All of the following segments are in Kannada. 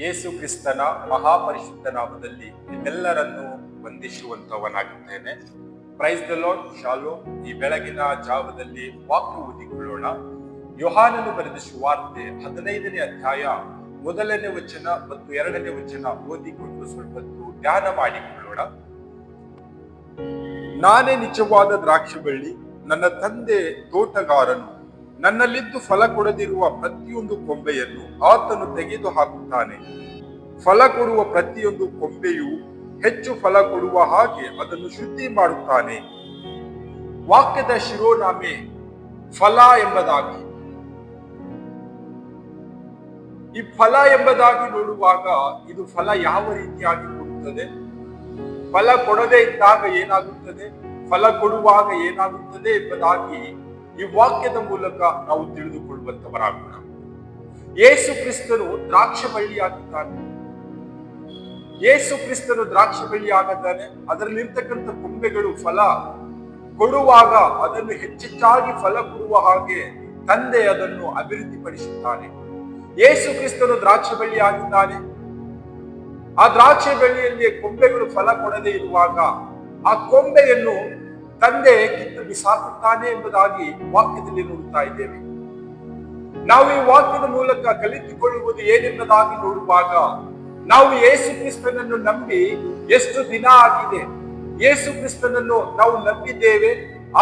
ಯೇಸು ಕ್ರಿಸ್ತನ ಮಹಾಪರಿಶುದ್ಧ ನಾಮದಲ್ಲಿ ನಿಮ್ಮೆಲ್ಲರನ್ನು ವಂದಿಸುವಂತವನಾಗಿದ್ದೇನೆ. Praise the lord. ಶಾಲೋಮ್. ಈ ಬೆಳಗಿನ ಜಾವದಲ್ಲಿ ವಾಕ್ಯ ಓದಿಕೊಳ್ಳೋಣ. ಯೋಹಾನನು ಬರೆದ ಸುವಾರ್ತೆ 15ನೇ ಅಧ್ಯಾಯ 1ನೇ ವಚನ ಮತ್ತು 2ನೇ ವಚನ ಓದಿಕೊಂಡು ಸ್ವಲ್ಪ ಧ್ಯಾನ ಮಾಡಿಕೊಳ್ಳೋಣ. ನಾನೇ ನಿಜವಾದ ದ್ರಾಕ್ಷಿಬಳ್ಳಿ, ನನ್ನ ತಂದೆ ತೋಟಗಾರನು. ನನ್ನಲ್ಲಿದ್ದು ಫಲ ಕೊಡದಿರುವ ಪ್ರತಿಯೊಂದು ಕೊಂಬೆಯನ್ನು ಆತನು ತೆಗೆದು ಹಾಕುತ್ತಾನೆ. ಫಲ ಕೊಡುವ ಪ್ರತಿಯೊಂದು ಕೊಂಬೆಯು ಹೆಚ್ಚು ಫಲ ಕೊಡುವ ಹಾಗೆ ಅದನ್ನು ಶುದ್ಧಿ ಮಾಡುತ್ತಾನೆ. ವಾಕ್ಯದ ಶಿರೋನಾಮೆ ಫಲ ಎಂಬುದಾಗಿ. ಈ ಫಲ ಎಂಬುದಾಗಿ ನೋಡುವಾಗ ಇದು ಫಲ ಯಾವ ರೀತಿಯಾಗಿ ಕೊಡುತ್ತದೆ, ಫಲ ಕೊಡದೇ ಇದ್ದಾಗ ಏನಾಗುತ್ತದೆ, ಫಲ ಕೊಡುವಾಗ ಏನಾಗುತ್ತದೆ ಎಂಬುದಾಗಿ ಈ ವಾಕ್ಯದ ಮೂಲಕ ನಾವು ತಿಳಿದುಕೊಳ್ಳುವಂತವರಾಗೋಣ. ಯೇಸು ಕ್ರಿಸ್ತನು ದ್ರಾಕ್ಷ ಬಳ್ಳಿಯಾಗಿದ್ದಾನೆ. ಯೇಸು ಕ್ರಿಸ್ತನು ದ್ರಾಕ್ಷ ಬಳ್ಳಿಯಾಗಿದ್ದಾನೆ. ಅದರಲ್ಲಿರ್ತಕ್ಕಂಥ ಕೊಂಬೆಗಳು ಫಲ ಕೊಡುವಾಗ ಅದನ್ನು ಹೆಚ್ಚೆಚ್ಚಾಗಿ ಫಲ ಕೊಡುವ ಹಾಗೆ ತಂದೆ ಅದನ್ನು ಅಭಿವೃದ್ಧಿಪಡಿಸುತ್ತಾನೆ. ಯೇಸು ಕ್ರಿಸ್ತನು ದ್ರಾಕ್ಷ ಬಳ್ಳಿಯಾಗಿದ್ದಾನೆ. ಆ ದ್ರಾಕ್ಷಿ ಬಳ್ಳಿಯಲ್ಲಿ ಕೊಂಬೆಗಳು ಫಲ ಕೊಡದೇ ಇರುವಾಗ ಆ ಕೊಂಬೆಯನ್ನು ತಂದೆ ಕಿತ್ತು ಬಿಸಾಕುತ್ತಾನೆ ಎಂಬುದಾಗಿ ವಾಕ್ಯದಲ್ಲಿ ನೋಡುತ್ತಾ ಇದ್ದೇವೆ. ನಾವು ಈ ವಾಕ್ಯದ ಮೂಲಕ ಕಲಿತುಕೊಳ್ಳುವುದು ಏನೆಂಬುದಾಗಿ ನೋಡುವಾಗ, ನಾವು ಯೇಸು ಕ್ರಿಸ್ತನನ್ನು ನಂಬಿ ಎಷ್ಟು ದಿನ ಆಗಿದೆ, ಯೇಸು ಕ್ರಿಸ್ತನನ್ನು ನಾವು ನಂಬಿದ್ದೇವೆ,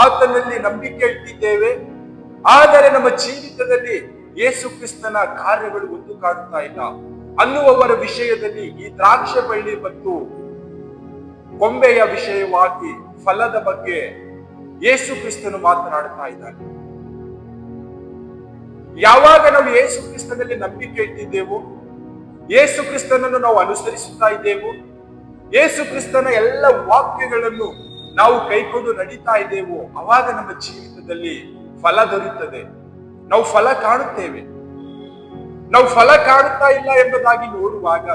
ಆತನಲ್ಲಿ ನಂಬಿಕೆ ಇಟ್ಟಿದ್ದೇವೆ. ಆದರೆ ನಮ್ಮ ಜೀವಿತದಲ್ಲಿ ಯೇಸು ಕ್ರಿಸ್ತನ ಕಾರ್ಯಗಳು ಒಂದು ಕಾಣುತ್ತಾ ಇಲ್ಲ ಅನ್ನುವವರ ವಿಷಯದಲ್ಲಿ ಈ ದ್ರಾಕ್ಷ ಬಳ್ಳಿ ಮತ್ತು ಕೊಂಬೆಯ ವಿಷಯವಾಗಿ ಫಲದ ಬಗ್ಗೆ ಯೇಸು ಕ್ರಿಸ್ತನು ಮಾತನಾಡುತ್ತಾ ಇದ್ದಾನೆ. ಯಾವಾಗ ನಾವು ಯೇಸು ಕ್ರಿಸ್ತನಲ್ಲಿ ನಂಬಿಕೆ ಇಟ್ಟಿದ್ದೇವೋ, ಯೇಸು ಕ್ರಿಸ್ತನನ್ನು ನಾವು ಅನುಸರಿಸುತ್ತಾ ಇದ್ದೇವೋ, ಯೇಸು ಕ್ರಿಸ್ತನ ಎಲ್ಲ ವಾಕ್ಯಗಳನ್ನು ನಾವು ಕೈಕೊಂಡು ನಡೀತಾ ಇದ್ದೇವೋ, ಅವಾಗ ನಮ್ಮ ಜೀವಿತದಲ್ಲಿ ಫಲ ದೊರೆಯುತ್ತದೆ. ನಾವು ಫಲ ಕಾಣುತ್ತೇವೆ. ನಾವು ಫಲ ಕಾಣುತ್ತಾ ಇಲ್ಲ ಎಂಬುದಾಗಿ ನೋಡುವಾಗ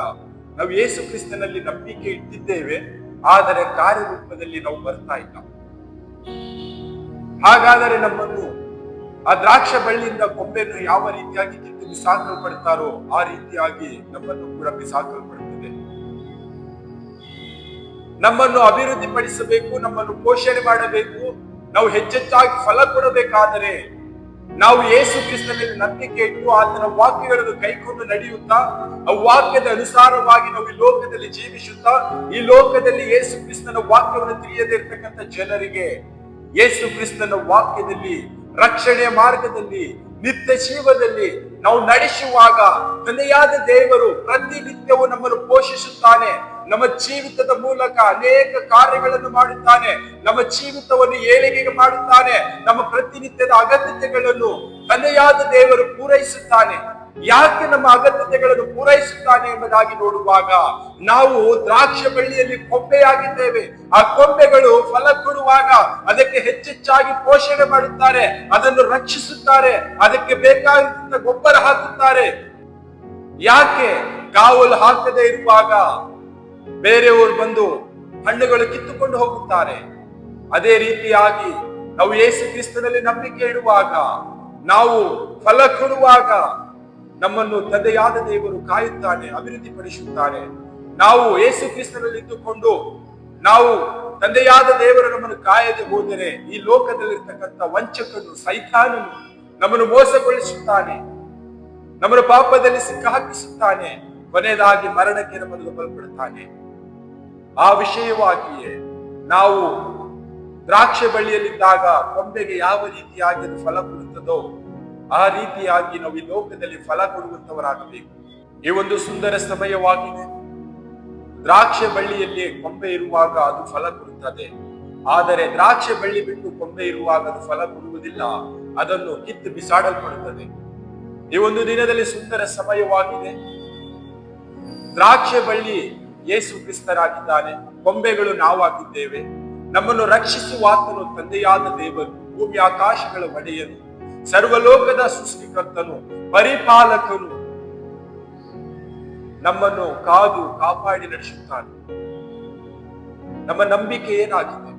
ನಾವು ಯೇಸು ಕ್ರಿಸ್ತನಲ್ಲಿ ನಂಬಿಕೆ ಇಟ್ಟಿದ್ದೇವೆ, ಆದರೆ ಕಾರ್ಯರೂಪದಲ್ಲಿ ನಾವು ಬರ್ತಾ ಇಲ್ಲ. ಹಾಗಾದರೆ ನಮ್ಮನ್ನು ಆ ದ್ರಾಕ್ಷ ಬಳ್ಳಿಯಿಂದ ಕೊಂಬೆಯನ್ನು ಯಾವ ರೀತಿಯಾಗಿ ಕಿತ್ತು ಬಿಸಾಕಲ್ಪಡ್ತಾರೋ ಆ ರೀತಿಯಾಗಿ ನಮ್ಮನ್ನು ಕೂಡ ಬಿಸಾಕಲ್ಪಡುತ್ತದೆ. ನಮ್ಮನ್ನು ಅಭಿವೃದ್ಧಿ ಪಡಿಸಬೇಕು, ನಮ್ಮನ್ನು ಪೋಷಣೆ ಮಾಡಬೇಕು, ನಾವು ಹೆಚ್ಚೆಚ್ಚಾಗಿ ಫಲ ಕೊಡಬೇಕಾದರೆ ನಾವು ಯೇಸು ಕ್ರಿಸ್ತನಲ್ಲಿ ನಂಬಿಕೆ ಇಟ್ಟು ಆತನ ವಾಕ್ಯಗಳನ್ನು ಕೈಕೊಂಡು ನಡೆಯುತ್ತಾ, ಆ ವಾಕ್ಯದ ಅನುಸಾರವಾಗಿ ನಾವು ಈ ಲೋಕದಲ್ಲಿ ಜೀವಿಸುತ್ತಾ, ಈ ಲೋಕದಲ್ಲಿ ಯೇಸು ಕ್ರಿಸ್ತನ ವಾಕ್ಯವನ್ನು ತಿಳಿಯದೇ ಇರತಕ್ಕಂಥ ಜನರಿಗೆ ಯೇಸು ಕ್ರಿಸ್ತನ ವಾಕ್ಯದಲ್ಲಿ, ರಕ್ಷಣೆಯ ಮಾರ್ಗದಲ್ಲಿ, ನಿತ್ಯ ಜೀವದಲ್ಲಿ ನಾವು ನಡೆಸುವಾಗ ತಂದೆಯಾದ ದೇವರು ಪ್ರತಿನಿತ್ಯವೂ ನಮ್ಮನ್ನು ಪೋಷಿಸುತ್ತಾನೆ. ನಮ್ಮ ಜೀವಿತದ ಮೂಲಕ ಅನೇಕ ಕಾರ್ಯಗಳನ್ನು ಮಾಡುತ್ತಾನೆ. ನಮ್ಮ ಜೀವಿತವನ್ನು ಏಳಿಗೆಗೆ ಮಾಡುತ್ತಾನೆ. ನಮ್ಮ ಪ್ರತಿನಿತ್ಯದ ಅಗತ್ಯತೆಗಳನ್ನು ತಂದೆಯಾದ ದೇವರು ಪೂರೈಸುತ್ತಾನೆ. ಯಾಕೆ ನಮ್ಮ ಅಗತ್ಯತೆಗಳನ್ನು ಪೂರೈಸುತ್ತಾನೆ ಎಂಬುದಾಗಿ ನೋಡುವಾಗ ನಾವು ದ್ರಾಕ್ಷ ಬಳ್ಳಿಯಲ್ಲಿ ಕೊಂಬೆಯಾಗಿದ್ದೇವೆ. ಆ ಕೊಂಬೆಗಳು ಫಲ ಕೊಡುವಾಗ ಅದಕ್ಕೆ ಹೆಚ್ಚೆಚ್ಚಾಗಿ ಪೋಷಣೆ ಮಾಡುತ್ತಾರೆ, ಅದನ್ನು ರಕ್ಷಿಸುತ್ತಾರೆ, ಅದಕ್ಕೆ ಬೇಕಾದಂತ ಗೊಬ್ಬರ ಹಾಕುತ್ತಾರೆ. ಯಾಕೆ ಕಾವಲು ಹಾಕದೇ ಇರುವಾಗ ಬೇರೆಯವರು ಬಂದು ಹಣ್ಣುಗಳು ಕಿತ್ತುಕೊಂಡು ಹೋಗುತ್ತಾರೆ. ಅದೇ ರೀತಿಯಾಗಿ ನಾವು ಯೇಸು ಕ್ರಿಸ್ತನಲ್ಲಿ ನಂಬಿಕೆ ಇಡುವಾಗ, ನಾವು ಫಲ ಕೊಡುವಾಗ ನಮ್ಮನ್ನು ತಂದೆಯಾದ ದೇವರು ಕಾಯುತ್ತಾನೆ, ಅಭಿವೃದ್ಧಿಪಡಿಸುತ್ತಾನೆ. ನಾವು ಯೇಸು ಕ್ರಿಸ್ತನಲ್ಲಿ ಇದ್ದುಕೊಂಡು ನಾವು ತಂದೆಯಾದ ದೇವರು ನಮ್ಮನ್ನು ಕಾಯದೆ ಹೋದರೆ ಈ ಲೋಕದಲ್ಲಿರ್ತಕ್ಕಂಥ ವಂಚಕನು, ಸೈತಾನನು ನಮ್ಮನ್ನು ಮೋಸಗೊಳಿಸುತ್ತಾನೆ, ನಮ್ಮನ್ನು ಪಾಪದಲ್ಲಿ ಸಿಕ್ಕಾಕಿಸುತ್ತಾನೆ, ಕೊನೆಯದಾಗಿ ಮರಣಕ್ಕೆ ನಮ್ಮನ್ನು ಒಪ್ಪಲ್ಪಡುತ್ತಾನೆ. ಆ ವಿಷಯವಾಗಿಯೇ ನಾವು ದ್ರಾಕ್ಷ ಬಳ್ಳಿಯಲ್ಲಿದ್ದಾಗ ಕೊಂಬೆಗೆ ಯಾವ ರೀತಿಯಾಗಿ ಅದು ಫಲ ಕೊಡುತ್ತದೋ ಆ ರೀತಿಯಾಗಿ ನಾವು ಈ ಲೋಕದಲ್ಲಿ ಫಲ ಕೊಡುವಂತವರಾಗಬೇಕು. ಈ ಒಂದು ಸುಂದರ ಸಮಯವಾಗಿದೆ. ದ್ರಾಕ್ಷ ಬಳ್ಳಿಯಲ್ಲಿ ಕೊಂಬೆ ಇರುವಾಗ ಅದು ಫಲ ಕೊಡುತ್ತದೆ, ಆದರೆ ದ್ರಾಕ್ಷ ಬಳ್ಳಿ ಬಿಟ್ಟು ಕೊಂಬೆ ಇರುವಾಗ ಅದು ಫಲ ಕೊಡುವುದಿಲ್ಲ, ಅದನ್ನು ಕಿತ್ತು ಬಿಸಾಡಲ್ಪಡುತ್ತದೆ. ಈ ಒಂದು ದಿನದಲ್ಲಿ ಸುಂದರ ಸಮಯವಾಗಿದೆ. ದ್ರಾಕ್ಷ ಬಳ್ಳಿ ಯೇಸು ಕ್ರಿಸ್ತರಾಗಿದ್ದಾನೆ, ಕೊಂಬೆಗಳು ನಾವಾಗಿದ್ದೇವೆ. ನಮ್ಮನ್ನು ರಕ್ಷಿಸುವ ಆತನು ತಂದೆಯಾದ ದೇವರು, ಭೂಮಿ ಆಕಾಶಗಳ ಒಡೆಯನು, ಸರ್ವಲೋಕದ ಸೃಷ್ಟಿಕರ್ತನು, ಪರಿಪಾಲಕನು. ನಮ್ಮನ್ನು ಕಾದು ಕಾಪಾಡಿ ನಡೆಸುತ್ತಾನೆ. ನಮ್ಮ ನಂಬಿಕೆ ಏನಾಗಿದೆ?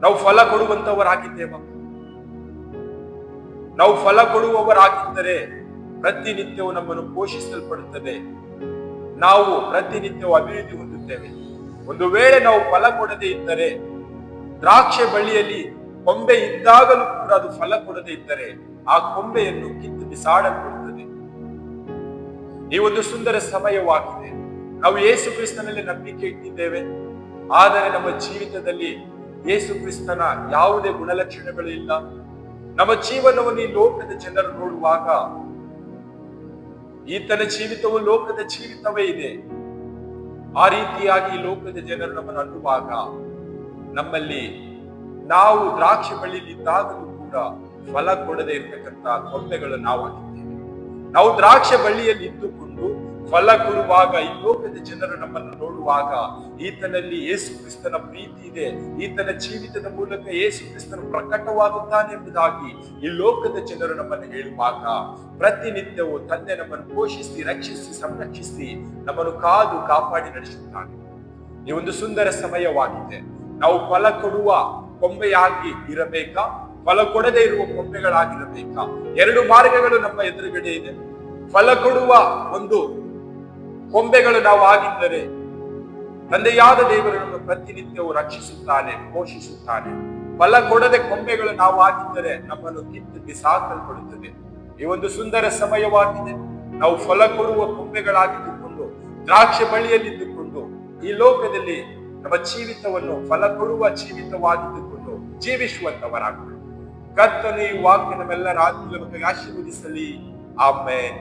ನಾವು ಫಲ ಕೊಡುವಂತವರಾಗಿದ್ದೇವ? ನಾವು ಫಲ ಕೊಡುವವರಾಗಿದ್ದರೆ ಪ್ರತಿನಿತ್ಯವೂ ನಮ್ಮನ್ನು ಪೋಷಿಸಲ್ಪಡುತ್ತದೆ. ನಾವು ಪ್ರತಿನಿತ್ಯವೂ ಅಭಿವೃದ್ಧಿ ಹೊಂದುತ್ತೇವೆ. ಒಂದು ವೇಳೆ ನಾವು ಫಲ ಕೊಡದೇ ಇದ್ದರೆ, ದ್ರಾಕ್ಷೆ ಬಳ್ಳಿಯಲ್ಲಿ ಕೊಂಬೆ ಇದ್ದಾಗಲೂ ಕೂಡ ಅದು ಫಲ ಕೊಡದೇ ಇದ್ದರೆ ಆ ಕೊಂಬೆಯನ್ನು ಕಿತ್ತು ಬಿಸಾಡಲ್ಪಡುತ್ತದೆ. ಈ ಒಂದು ಸುಂದರ ಸಮಯವಾಗಿದೆ. ನಾವು ಯೇಸು ಕ್ರಿಸ್ತನಲ್ಲಿ ನಂಬಿಕೆ ಇಟ್ಟಿದ್ದೇವೆ, ಆದರೆ ನಮ್ಮ ಜೀವಿತದಲ್ಲಿ ಯೇಸು ಕ್ರಿಸ್ತನ ಯಾವುದೇ ಗುಣಲಕ್ಷಣಗಳು ಇಲ್ಲ. ನಮ್ಮ ಜೀವನವನ್ನು ಈ ಲೋಕದ ಜನರು ನೋಡುವಾಗ ಈತನ ಜೀವಿತವು ಲೋಕದ ಜೀವಿತವೇ ಇದೆ. ಆ ರೀತಿಯಾಗಿ ಈ ಲೋಕದ ಜನರು ನಮ್ಮನ್ನು ಅನ್ನುವಾಗ ನಮ್ಮಲ್ಲಿ ನಾವು ದ್ರಾಕ್ಷಿ ಬಳ್ಳಿಯಲ್ಲಿ ಇದ್ದಾಗಲೂ ಕೂಡ ಫಲ ಕೊಡದೆ ಇರ್ತಕ್ಕಂಥ ಕೊಂಬೆಗಳು ನಾವು ಆಗಿದ್ದೇವೆ. ನಾವು ದ್ರಾಕ್ಷಿ ಬಳ್ಳಿಯಲ್ಲಿ ಇದ್ದುಕೊಂಡು ಫಲ ಕೊಡುವಾಗ ಈ ಲೋಕದ ಜನರು ನಮ್ಮನ್ನು ನೋಡುವಾಗ ಈತನಲ್ಲಿ ಯೇಸು ಕ್ರಿಸ್ತನ ಪ್ರೀತಿ ಇದೆ, ಈತನ ಜೀವಿತದ ಮೂಲಕ ಯೇಸು ಕ್ರಿಸ್ತನು ಪ್ರಕಟವಾಗುತ್ತಾನೆ ಎಂಬುದಾಗಿ ಈ ಲೋಕದ ಜನರು ನಮ್ಮನ್ನು ಹೇಳುವಾಗ ಪ್ರತಿನಿತ್ಯವೂ ತಂದೆ ನಮ್ಮನ್ನು ಪೋಷಿಸಿ, ರಕ್ಷಿಸಿ, ಸಂರಕ್ಷಿಸಿ ನಮ್ಮನ್ನು ಕಾದು ಕಾಪಾಡಿ ನಡೆಸುತ್ತಾನೆ. ಈ ಒಂದು ಸುಂದರ ಸಮಯವಾಗಿದೆ. ನಾವು ಫಲ ಕೊಡುವ ಕೊಂಬೆಯಾಗಿ ಇರಬೇಕಾ, ಫಲ ಕೊಡದೇ ಇರುವ ಕೊಂಬೆಗಳಾಗಿರಬೇಕಾ? ಎರಡು ಮಾರ್ಗಗಳು ನಮ್ಮ ಎದುರುಗಡೆ ಇದೆ. ಫಲ ಕೊಡುವ ಒಂದು ಕೊಂಬೆಗಳು ನಾವು ಆಗಿದ್ದರೆ ತಂದೆಯಾದ ದೇವರು ನಮ್ಮ ಪ್ರತಿನಿತ್ಯವೂ ರಕ್ಷಿಸುತ್ತಾನೆ, ಪೋಷಿಸುತ್ತಾನೆ. ಫಲ ಕೊಡದೆ ಕೊಂಬೆಗಳು ನಾವು ಆಗಿದ್ದರೆ ನಮ್ಮನ್ನು ಕಿತ್ತು ಬಿಸಾಕಲ್ಪಡುತ್ತದೆ. ಈ ಒಂದು ಸುಂದರ ಸಮಯವಾಗಿದೆ. ನಾವು ಫಲ ಕೊಡುವ ಕೊಂಬೆಗಳಾಗಿದ್ದುಕೊಂಡು ದ್ರಾಕ್ಷಿ ಬಳ್ಳಿಯಲ್ಲಿದ್ದುಕೊಂಡು ಈ ಲೋಕದಲ್ಲಿ ನಮ್ಮ ಜೀವಿತವನ್ನು ಫಲ ಕೊಡುವ ಜೀವಿತವಾಗಿದ್ದುಕೊಂಡು ಜೀವಿಸುವಂತವರಾಗಬೇಕು. ಕರ್ತನು ಈ ವಾಕ್ಯ ನಮ್ಮೆಲ್ಲರ ಆತ್ಮೀಯ ಆಶೀರ್ವದಿಸಲಿ. ಆಮೆನ್.